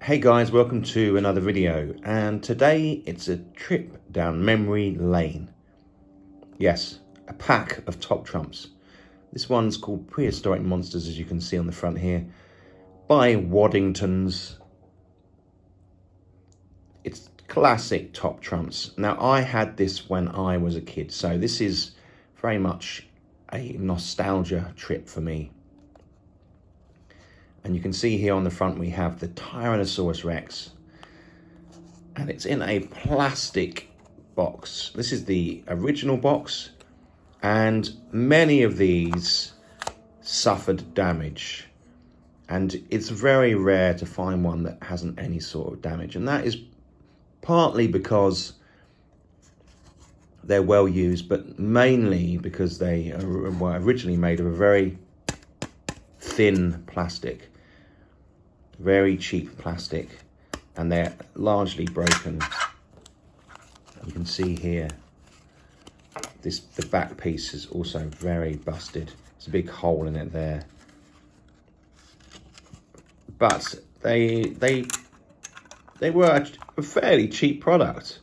Hey guys, welcome to another video, and today it's a trip down memory lane. Yes, a pack of top trumps. This one's called Prehistoric Monsters, as you can see on the front here, by Waddingtons. It's classic top trumps. Now, I had this when I was a kid, so this is very much a nostalgia trip for me. And you can see here on the front we have the Tyrannosaurus Rex, and it's in a plastic box. This is the original box, and many of these suffered damage, and it's very rare to find one that hasn't any sort of damage, and that is partly because they're well used, but mainly because they were originally made of a very thin plastic, very cheap plastic, and they're largely broken. You can see here the back piece is also very busted. There's a big hole in it there, but they were a fairly cheap product.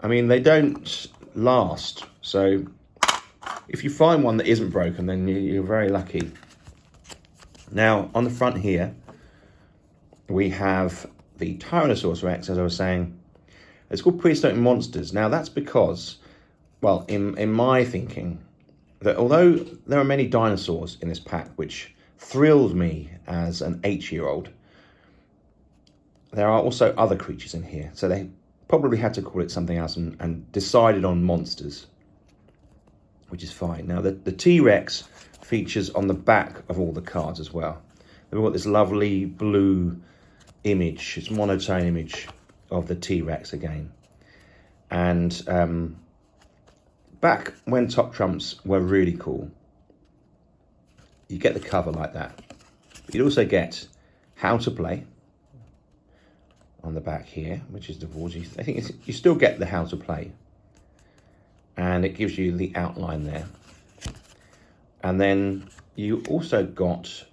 I mean, they don't last, so if you find one that isn't broken, then you're very lucky. Now, on the front here, we have the Tyrannosaurus Rex, as I was saying. It's called Prehistoric Monsters. Now, that's because, well, in my thinking, that although there are many dinosaurs in this pack, which thrilled me as an 8-year-old, there are also other creatures in here. So they probably had to call it something else and decided on monsters, which is fine. Now, the T-Rex features on the back of all the cards as well. We've got this lovely blue image, it's monotone image of the T-Rex again. And back when top trumps were really cool, you get the cover like that. But you'd also get how to play on the back here, which is the rules. I think you still get the how to play, and it gives you the outline there. And then you also got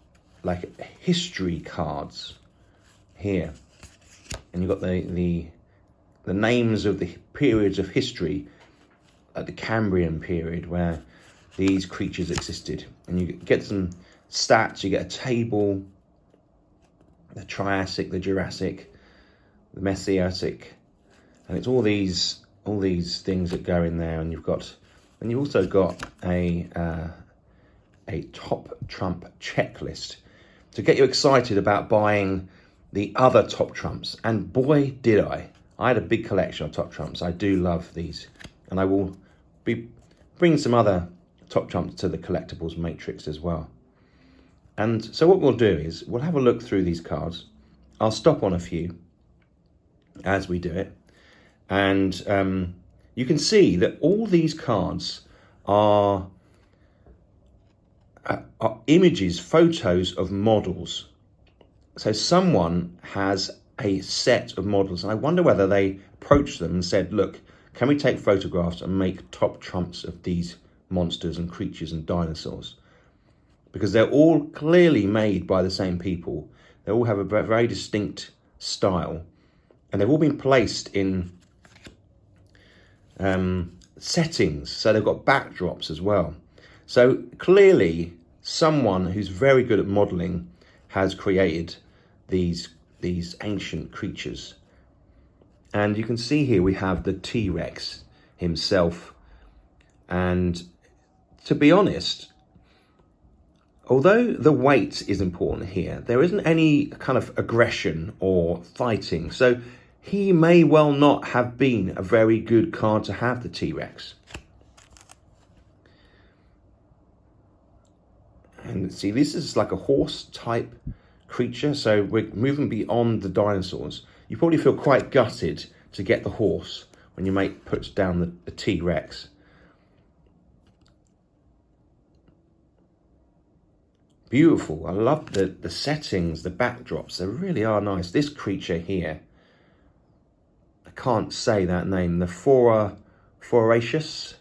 like history cards here, and you've got the names of the periods of history, like the Cambrian period where these creatures existed, and you get some stats. You get a table, the Triassic, the Jurassic, the Mesozoic, and it's all these things that go in there. And you've also got a top trump checklist to get you excited about buying the other top trumps. And boy, did I had a big collection of top trumps. I do love these, and I will be bringing some other top trumps to the collectibles matrix as well. And so what we'll do is we'll have a look through these cards. I'll stop on a few as we do it, and you can see that all these cards are images, photos of models. So someone has a set of models, and I wonder whether they approached them and said, look, can we take photographs and make top trumps of these monsters and creatures and dinosaurs? Because they're all clearly made by the same people. They all have a very distinct style, and they've all been placed in settings. So they've got backdrops as well. So clearly someone who's very good at modeling has created these ancient creatures. And you can see here we have the T-Rex himself. And to be honest, although the weight is important here, there isn't any kind of aggression or fighting. So he may well not have been a very good card to have, the T-Rex. And see, this is like a horse type creature, so we're moving beyond the dinosaurs. You probably feel quite gutted to get the horse when your mate puts down the T-Rex. Beautiful. I love the settings, the backdrops. They really are nice. This creature here, I can't say that name, the Foracious,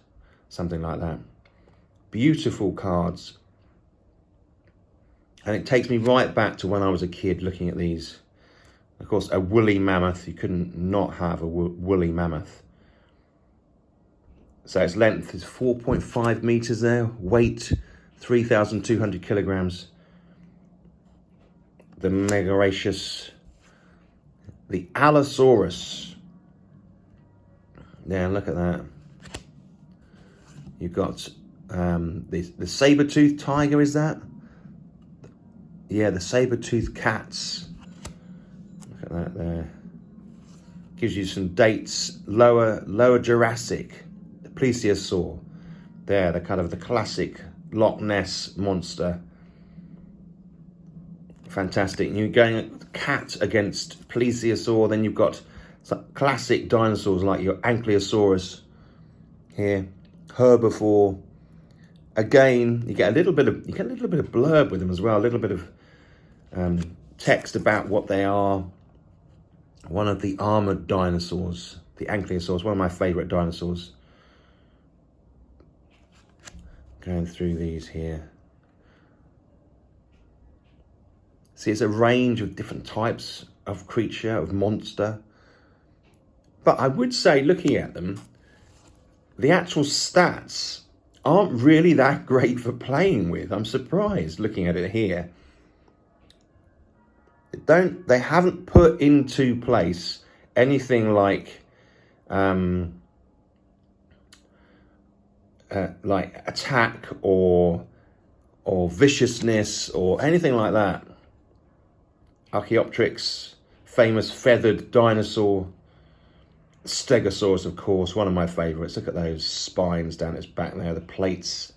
something like that. Beautiful cards. And it takes me right back to when I was a kid looking at these. Of course, a woolly mammoth. You couldn't not have a woolly mammoth. So its length is 4.5 meters there. Weight, 3,200 kilograms. The Megacious. The Allosaurus. Yeah, look at that. You've got the saber-toothed tiger, is that? Yeah, the saber-toothed cats. Look at that there. Gives you some dates. Lower Jurassic. The Plesiosaur. There, the kind of the classic Loch Ness monster. Fantastic. You're going cat against Plesiosaur. Then you've got some classic dinosaurs like your Ankylosaurus here, herbivore. Again, you get a little bit of blurb with them as well. A little bit of text about what they are. One of the armored dinosaurs, the Ankylosaurus, one of my favorite dinosaurs. Going through these here. See, it's a range of different types of creature, of monster. But I would say, looking at them, the actual stats aren't really that great for playing with. I'm surprised looking at it here. They haven't put into place anything like attack or viciousness or anything like that. Archaeopteryx, famous feathered dinosaur. Stegosaurus, of course, one of my favourites. Look at those spines down its back there, the plates.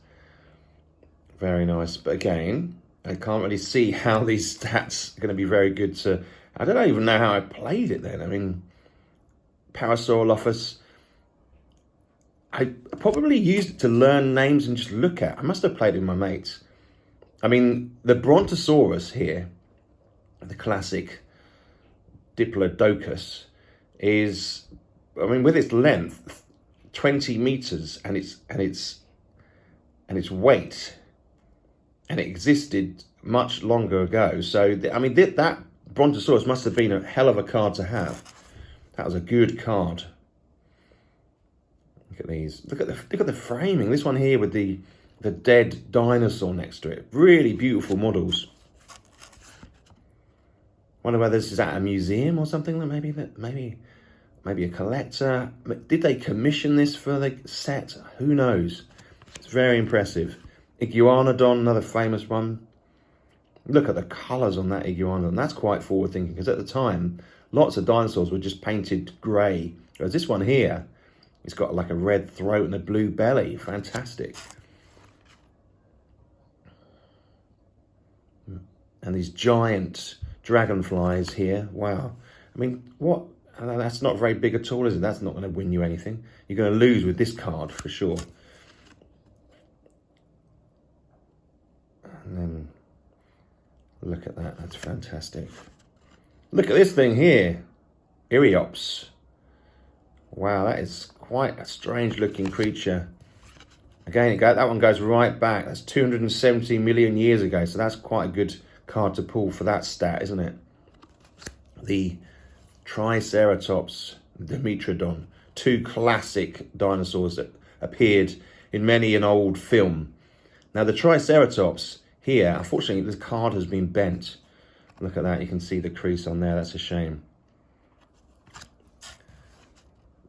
Very nice. But again, I can't really see how these stats are going to be very good to... I don't even know how I played it then. I mean, Parasaurolophus. I probably used it to learn names and just look at. I must have played it with my mates. I mean, the Brontosaurus here, the classic Diplodocus, is... I mean, with its length, 20 meters, and its weight, and it existed much longer ago. So, I mean, that Brontosaurus must have been a hell of a card to have. That was a good card. Look at these. Look at the framing. This one here with the dead dinosaur next to it. Really beautiful models. Wonder whether this is at a museum or something. Maybe a collector. Did they commission this for the set? Who knows? It's very impressive. Iguanodon, another famous one. Look at the colours on that Iguanodon. That's quite forward-thinking, because at the time, lots of dinosaurs were just painted grey. Whereas this one here, it's got like a red throat and a blue belly. Fantastic. And these giant dragonflies here. Wow. I mean, what... That's not very big at all, is it? That's not going to win you anything. You're going to lose with this card for sure. And then look at that. That's fantastic. Look at this thing here. Eriops. Wow, that is quite a strange looking creature. Again, that one goes right back. That's 270 million years ago. So that's quite a good card to pull for that stat, isn't it? The Triceratops, Dimetrodon, two classic dinosaurs that appeared in many an old film. Now the Triceratops here, unfortunately this card has been bent. Look at that, you can see the crease on there, that's a shame.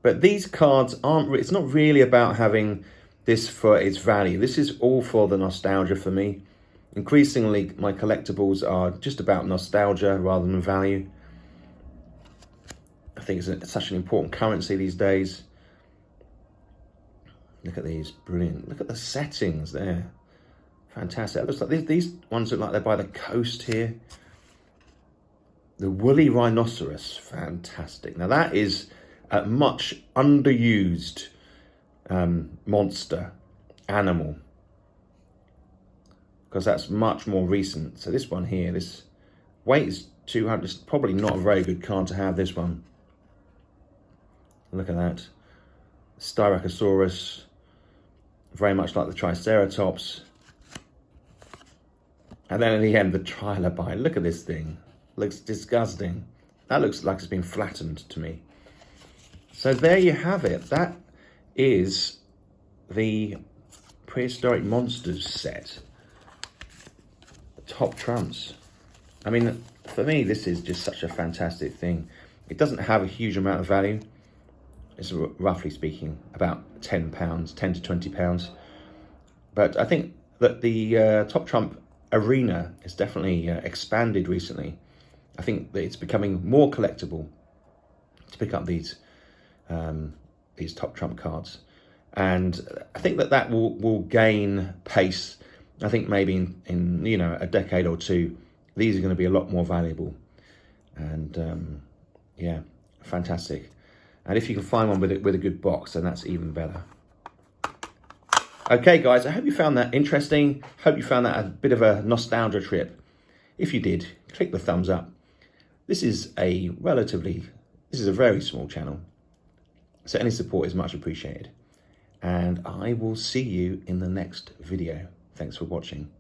But these cards aren't, it's not really about having this for its value. This is all for the nostalgia for me. Increasingly my collectibles are just about nostalgia rather than value. I think it's such an important currency these days. Look at these, brilliant. Look at the settings there. Fantastic. It looks like these ones look like they're by the coast here. The woolly rhinoceros, fantastic. Now that is a much underused monster, animal. Because that's much more recent. So this one here, this weight is 200, it's probably not a very good card to have, this one. Look at that. Styracosaurus, very much like the Triceratops. And then in the end, the trilobite. Look at this thing. Looks disgusting. That looks like it's been flattened to me. So there you have it. That is the Prehistoric Monsters set. Top trumps. I mean, for me, this is just such a fantastic thing. It doesn't have a huge amount of value. It's roughly speaking about £10, £10 to £20. But I think that the top trump arena has definitely expanded recently. I think that it's becoming more collectible to pick up these top trump cards, and I think that will gain pace. I think maybe in you know, a decade or two, these are going to be a lot more valuable. And yeah, fantastic. And if you can find one with a good box, then that's even better. Okay, guys, I hope you found that interesting. Hope you found that a bit of a nostalgia trip. If you did, click the thumbs up. This is a very small channel, so any support is much appreciated. And I will see you in the next video. Thanks for watching.